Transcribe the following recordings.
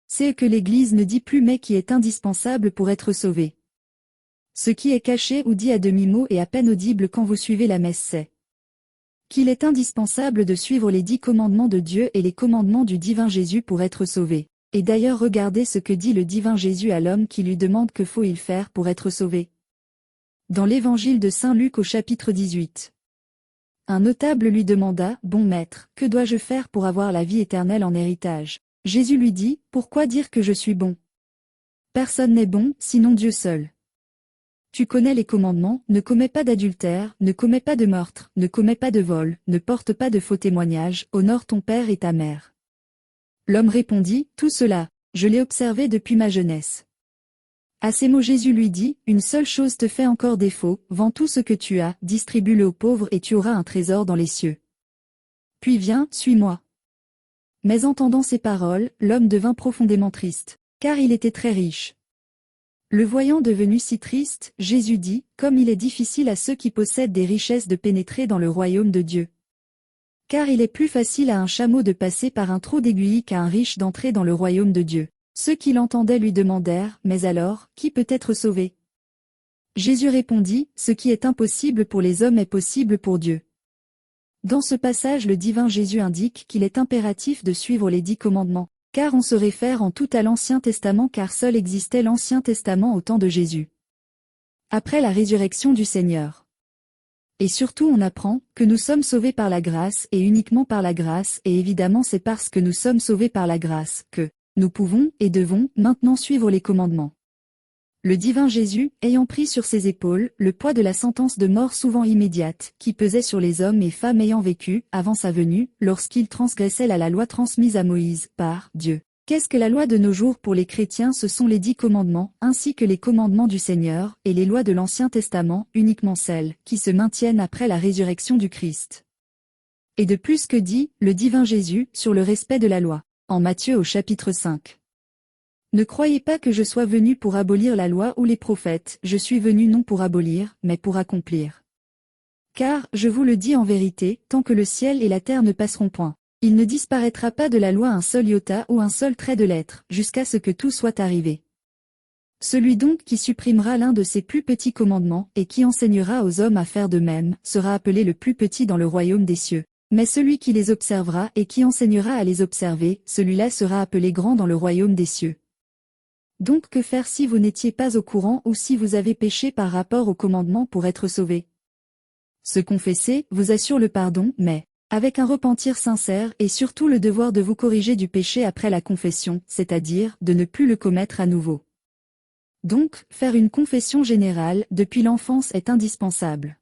C'est que l'Église ne dit plus mais qui est indispensable pour être sauvé. Ce qui est caché ou dit à demi-mot et à peine audible quand vous suivez la messe, c'est qu'il est indispensable de suivre les 10 commandements de Dieu et les commandements du divin Jésus pour être sauvé. Et d'ailleurs regardez ce que dit le divin Jésus à l'homme qui lui demande que faut-il faire pour être sauvé. Dans l'évangile de Saint Luc au chapitre 18. Un notable lui demanda, « Bon maître, que dois-je faire pour avoir la vie éternelle en héritage ?» Jésus lui dit, « Pourquoi dire que je suis bon? Personne n'est bon, sinon Dieu seul. Tu connais les commandements, ne commets pas d'adultère, ne commets pas de meurtre, ne commets pas de vol, ne porte pas de faux témoignages, honore ton père et ta mère. » L'homme répondit, « Tout cela, je l'ai observé depuis ma jeunesse. » À ces mots Jésus lui dit, « Une seule chose te fait encore défaut, vends tout ce que tu as, distribue-le aux pauvres et tu auras un trésor dans les cieux. Puis viens, suis-moi. » Mais entendant ces paroles, l'homme devint profondément triste, car il était très riche. Le voyant devenu si triste, Jésus dit, « Comme il est difficile à ceux qui possèdent des richesses de pénétrer dans le royaume de Dieu. Car il est plus facile à un chameau de passer par un trou d'aiguille qu'à un riche d'entrer dans le royaume de Dieu. » Ceux qui l'entendaient lui demandèrent, « Mais alors, qui peut être sauvé ?» Jésus répondit, « Ce qui est impossible pour les hommes est possible pour Dieu. » Dans ce passage le divin Jésus indique qu'il est impératif de suivre les 10 commandements, car on se réfère en tout à l'Ancien Testament car seul existait l'Ancien Testament au temps de Jésus. Après la résurrection du Seigneur. Et surtout on apprend que nous sommes sauvés par la grâce et uniquement par la grâce et évidemment c'est parce que nous sommes sauvés par la grâce que nous pouvons et devons maintenant suivre les commandements. Le divin Jésus, ayant pris sur ses épaules le poids de la sentence de mort souvent immédiate, qui pesait sur les hommes et femmes ayant vécu, avant sa venue, lorsqu'ils transgressaient la loi transmise à Moïse, par Dieu. Qu'est-ce que la loi de nos jours pour les chrétiens? Ce sont les 10 commandements, ainsi que les commandements du Seigneur, et les lois de l'Ancien Testament, uniquement celles, qui se maintiennent après la résurrection du Christ. Et de plus que dit, le divin Jésus, sur le respect de la loi. En Matthieu au chapitre 5. Ne croyez pas que je sois venu pour abolir la loi ou les prophètes, je suis venu non pour abolir, mais pour accomplir. Car, je vous le dis en vérité, tant que le ciel et la terre ne passeront point, il ne disparaîtra pas de la loi un seul iota ou un seul trait de lettre, jusqu'à ce que tout soit arrivé. Celui donc qui supprimera l'un de ces plus petits commandements, et qui enseignera aux hommes à faire de même, sera appelé le plus petit dans le royaume des cieux. Mais celui qui les observera et qui enseignera à les observer, celui-là sera appelé grand dans le royaume des cieux. Donc que faire si vous n'étiez pas au courant ou si vous avez péché par rapport au commandement pour être sauvé? Se confesser vous assure le pardon, mais avec un repentir sincère et surtout le devoir de vous corriger du péché après la confession, c'est-à-dire de ne plus le commettre à nouveau. Donc, faire une confession générale depuis l'enfance est indispensable.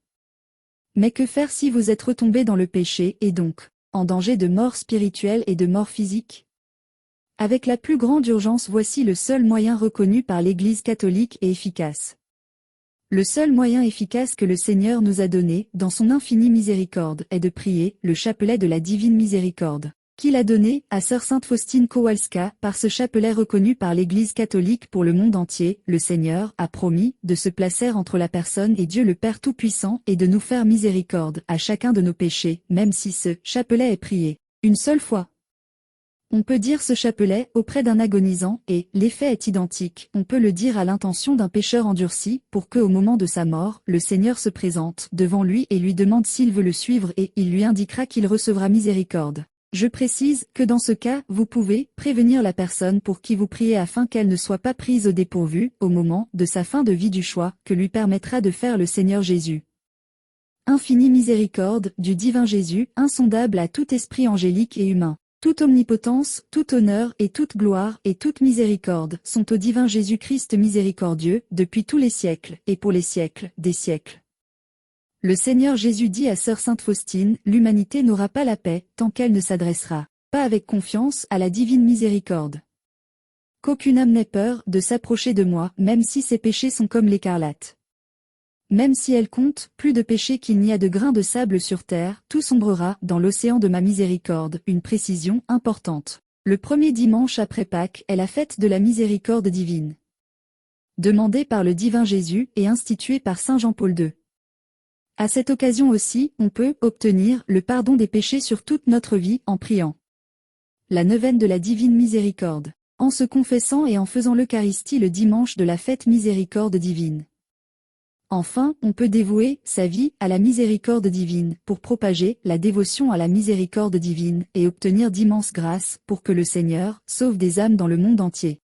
Mais que faire si vous êtes retombé dans le péché et donc, en danger de mort spirituelle et de mort physique? Avec la plus grande urgence voici le seul moyen reconnu par l'Église catholique et efficace. Le seul moyen efficace que le Seigneur nous a donné, dans son infinie miséricorde, est de prier, le chapelet de la divine miséricorde, qu'il a donné, à sœur Sainte Faustine Kowalska, par ce chapelet reconnu par l'Église catholique pour le monde entier, le Seigneur a promis de se placer entre la personne et Dieu le Père Tout-Puissant et de nous faire miséricorde à chacun de nos péchés, même si ce chapelet est prié une seule fois. On peut dire ce chapelet auprès d'un agonisant et l'effet est identique. On peut le dire à l'intention d'un pécheur endurci pour que au moment de sa mort, le Seigneur se présente devant lui et lui demande s'il veut le suivre et il lui indiquera qu'il recevra miséricorde. Je précise que dans ce cas, vous pouvez prévenir la personne pour qui vous priez afin qu'elle ne soit pas prise au dépourvu au moment de sa fin de vie du choix que lui permettra de faire le Seigneur Jésus. Infinie miséricorde du divin Jésus, insondable à tout esprit angélique et humain. Toute omnipotence, tout honneur et toute gloire et toute miséricorde sont au divin Jésus-Christ miséricordieux, depuis tous les siècles et pour les siècles des siècles. Le Seigneur Jésus dit à sœur Sainte Faustine, l'humanité n'aura pas la paix tant qu'elle ne s'adressera pas avec confiance à la divine miséricorde. Qu'aucune âme n'ait peur de s'approcher de moi, même si ses péchés sont comme l'écarlate. Même si elle compte plus de péchés qu'il n'y a de grains de sable sur terre, tout sombrera dans l'océan de ma miséricorde, une précision importante. Le premier dimanche après Pâques est la fête de la miséricorde divine. Demandée par le divin Jésus et instituée par saint Jean-Paul II. À cette occasion aussi, on peut obtenir le pardon des péchés sur toute notre vie en priant la neuvaine de la divine miséricorde. en se confessant et en faisant l'Eucharistie le dimanche de la fête miséricorde divine. Enfin, on peut dévouer sa vie à la miséricorde divine pour propager la dévotion à la miséricorde divine et obtenir d'immenses grâces pour que le Seigneur sauve des âmes dans le monde entier.